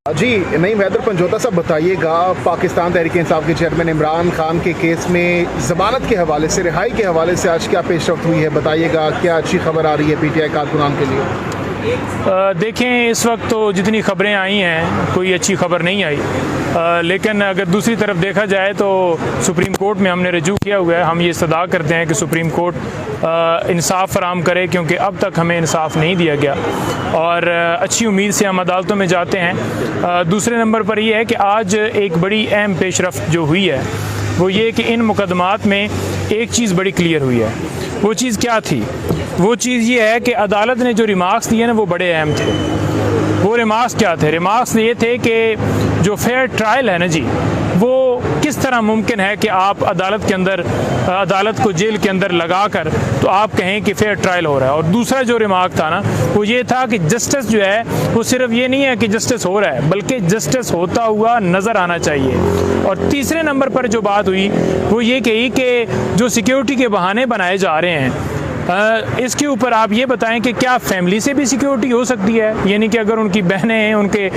जी नईम हैदर पंजोता साहब, बताइएगा पाकिस्तान तहरीक इंसाफ के चेयरमैन इमरान खान के केस में ज़मानत के हवाले से, रिहाई के हवाले से आज क्या पेशरफ्त हुई है, बताइएगा। क्या अच्छी खबर आ रही है पीटीआई कारकुनान के लिए? देखें, इस वक्त तो जितनी खबरें आई हैं कोई अच्छी खबर नहीं आई, लेकिन अगर दूसरी तरफ देखा जाए तो सुप्रीम कोर्ट में हमने रजू किया हुआ है। हम ये सदा करते हैं कि सुप्रीम कोर्ट इंसाफ फराम करे, क्योंकि अब तक हमें इंसाफ नहीं दिया गया और अच्छी उम्मीद से हम अदालतों में जाते हैं। दूसरे नंबर पर यह है कि आज एक बड़ी अहम पेशरफ्त जो हुई है वो ये कि इन मुकदमात में एक चीज़ बड़ी क्लियर हुई है। वो चीज़ क्या थी? वो चीज़ ये है कि अदालत ने जो रिमार्क्स दिए ना वो बड़े अहम थे। वो रिमार्क्स क्या थे? रिमार्क्स ये थे कि जो फेयर ट्रायल है ना जी, वो किस तरह मुमकिन है कि आप अदालत के अंदर, अदालत को जेल के अंदर लगा कर तो आप कहें कि फेयर ट्रायल हो रहा है। और दूसरा जो रिमार्क था ना वो ये था कि जस्टिस जो है वो सिर्फ ये नहीं है कि जस्टिस हो रहा है, बल्कि जस्टिस होता हुआ नज़र आना चाहिए। और तीसरे नंबर पर जो बात हुई वो ये कही कि जो सिक्योरिटी के बहाने बनाए जा रहे हैं, इसके ऊपर आप ये बताएं कि क्या फैमिली से भी सिक्योरिटी हो सकती है? यानी कि अगर उनकी बहनें, उनके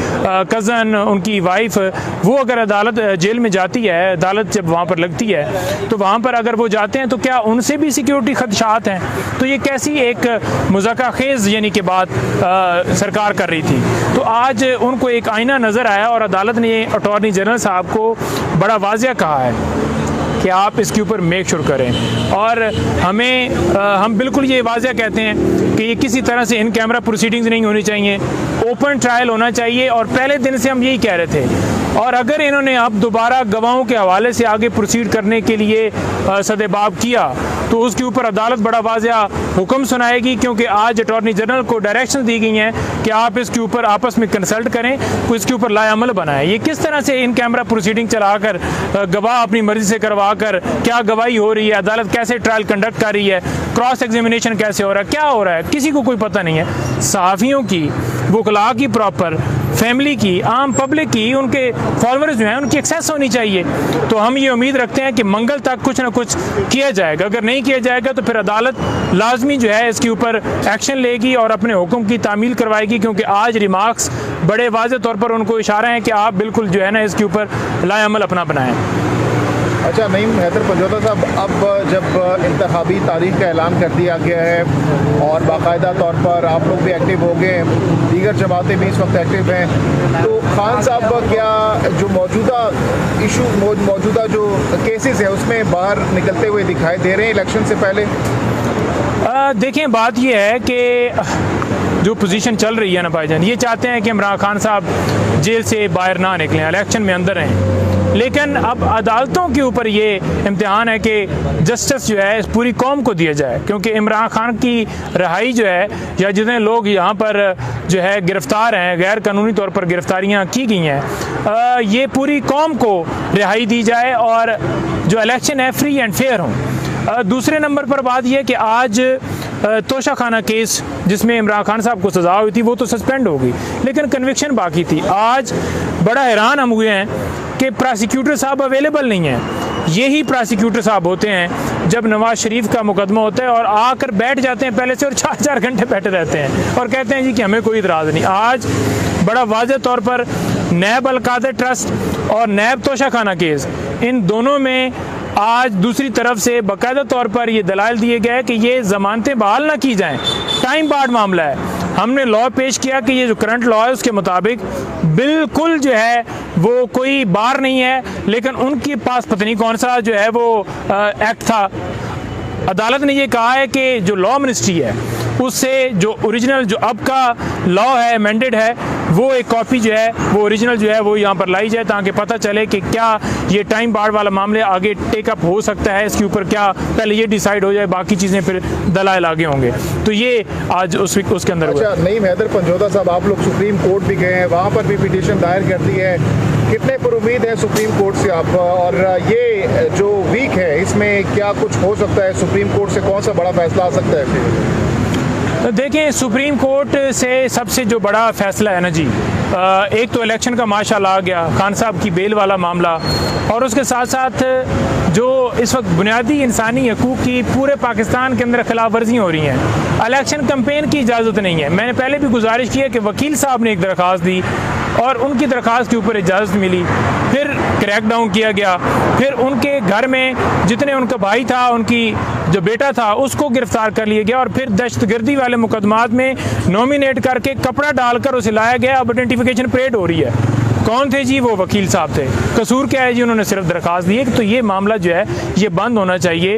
कज़न, उनकी वाइफ, वो अगर अदालत जेल में जाती है, अदालत जब वहाँ पर लगती है तो वहाँ पर अगर वो जाते हैं तो क्या उनसे भी सिक्योरिटी खदशात हैं? तो ये कैसी एक मुज़ाक़ाखेज़ यानी कि बात सरकार कर रही थी। तो आज उनको एक आईना नज़र आया और अदालत ने अटॉर्नी जनरल साहब को बड़ा वाज़िया कहा है कि आप इसके ऊपर मेक श्योर करें। और हम बिल्कुल ये वाज़िया कहते हैं कि ये किसी तरह से इन कैमरा प्रोसीडिंग्स नहीं होनी चाहिए, ओपन ट्रायल होना चाहिए। और पहले दिन से हम यही कह रहे थे। और अगर इन्होंने अब दोबारा गवाहों के हवाले से आगे प्रोसीड करने के लिए सदेबाब किया तो उसके ऊपर अदालत बड़ा वाज़िया हुक्म सुनाएगी, क्योंकि आज अटॉर्नी जनरल को डायरेक्शन दी गई हैं कि आप इसके ऊपर आपस में कंसल्ट करें, कोई इसके ऊपर लाएअमल बनाएं। ये किस तरह से इन कैमरा प्रोसीडिंग चलाकर गवाह अपनी मर्जी से करवा कर क्या गवाही हो रही है, अदालत कैसे ट्रायल कंडक्ट कर रही है, क्रॉस एग्जामिनेशन कैसे हो रहा है, क्या हो रहा है, किसी को कोई पता नहीं है। सहाफ़ियों की, वकला की, प्रॉपर फैमिली की, आम पब्लिक की, उनके फॉलोअर्स जो हैं उनकी एक्सेस होनी चाहिए। तो हम ये उम्मीद रखते हैं कि मंगल तक कुछ ना कुछ किया जाएगा। अगर नहीं किया जाएगा तो फिर अदालत लाजमी जो है इसके ऊपर एक्शन लेगी और अपने हुक्म की तामील करवाएगी, क्योंकि आज रिमार्क्स बड़े वाज़े तौर पर उनको इशारा है कि आप बिल्कुल जो है ना इसके ऊपर लाएअमल अपना बनाएं। अच्छा नईम हैदर पंजोता साहब, अब जब इंतखाबी तारीख का ऐलान कर दिया गया है और बाकायदा तौर पर आप लोग भी एक्टिव हो गए, दीगर जमातें भी इस वक्त एक्टिव हैं, तो खान साहब क्या जो मौजूदा जो केसेस है उसमें बाहर निकलते हुए दिखाई दे रहे हैं इलेक्शन से पहले? देखें, बात यह है कि जो पोजीशन चल रही है ना भाईजान, ये चाहते हैं कि इमरान खान साहब जेल से बाहर ना निकलें, इलेक्शन में अंदर रहें। लेकिन अब अदालतों के ऊपर ये इम्तिहान है कि जस्टिस जो है इस पूरी कौम को दिया जाए, क्योंकि इमरान खान की रिहाई जो है, या जितने लोग यहाँ पर जो है गिरफ्तार हैं, गैर कानूनी तौर पर गिरफ्तारियाँ की गई हैं, ये पूरी कौम को रिहाई दी जाए और जो इलेक्शन है फ्री एंड फेयर हों। दूसरे नंबर पर बात यह कि आज तोशा खाना केस जिसमें इमरान खान साहब को सज़ा हुई थी वो तो सस्पेंड हो गई, लेकिन कन्विक्शन बाकी थी। आज बड़ा हैरान हम हुए हैं कि प्रोसिक्यूटर साहब अवेलेबल नहीं हैं। यही प्रोसिक्यूटर साहब होते हैं जब नवाज शरीफ का मुकदमा होता है और आकर बैठ जाते हैं पहले से और 4-4 घंटे बैठे रहते हैं और कहते हैं जी कि हमें कोई इतराज़ नहीं। आज बड़ा वाज़े तौर पर नैब अलकादर ट्रस्ट और नैब तोशा खाना केस, इन दोनों में आज दूसरी तरफ से बाकायदा तौर पर ये दलाइल दिए गए कि ये ज़मानतें बहाल ना की जाएं, टाइम बार्ड मामला है। हमने लॉ पेश किया कि ये जो करंट लॉ है उसके मुताबिक बिल्कुल जो है वो कोई बार नहीं है, लेकिन उनके पास पता नहीं कौन सा जो है वो एक्ट था। अदालत ने ये कहा है कि जो लॉ मिनिस्ट्री है उससे जो ओरिजिनल जो अब का लॉ है अमेंडेड है वो एक कॉपी जो है वो ओरिजिनल जो है वो यहाँ पर लाई जाए, ताकि पता चले कि क्या ये टाइम बार्ड वाला मामले आगे टेकअप हो सकता है, इसके ऊपर क्या पहले ये डिसाइड हो जाए, बाकी चीज़ें फिर दलाइल आगे होंगे। तो ये आज उसके अंदर। अच्छा नईम हैदर पंजोता साहब, आप लोग सुप्रीम कोर्ट भी गए हैं, वहाँ पर भी पिटीशन दायर कर दी है, कितने पर उम्मीद है सुप्रीम कोर्ट से आप? और ये जो वीक है इसमें क्या कुछ हो सकता है? सुप्रीम कोर्ट से कौन सा बड़ा फैसला आ सकता है फिर? देखें, सुप्रीम कोर्ट से सबसे जो बड़ा फैसला है ना जी, एक तो इलेक्शन का माशाल्लाह आ गया, खान साहब की बेल वाला मामला, और उसके साथ साथ जो इस वक्त बुनियादी इंसानी हकूक़ की पूरे पाकिस्तान के अंदर खिलाफ वर्जी हो रही हैं। इलेक्शन कैंपेन की इजाज़त नहीं है। मैंने पहले भी गुजारिश की है कि वकील साहब ने एक दरख्वास्त दी और उनकी दरख्वास्त के ऊपर इजाज़त मिली, फिर क्रैकडाउन किया गया, फिर उनके घर में जितने उनका भाई था, उनकी जो बेटा था, उसको गिरफ्तार कर लिया गया और फिर दहशतगर्दी वाले मुकदमात में नॉमिनेट करके कपड़ा डालकर उसे लाया गया। अब आइडेंटिफिकेशन परेड हो रही है। कौन थे जी? वो वकील साहब थे। कसूर क्या है जी? उन्होंने सिर्फ दरख्वास्त दी है। तो ये मामला जो है ये बंद होना चाहिए।